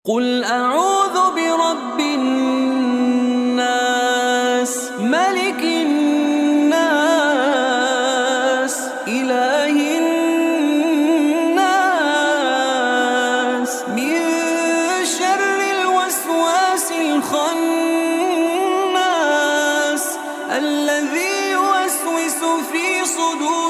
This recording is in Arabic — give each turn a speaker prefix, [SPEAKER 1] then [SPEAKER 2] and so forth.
[SPEAKER 1] قل أعوذ برب الناس ملك الناس إله الناس من شر الوسواس الخناس الذي يوسوس في صدور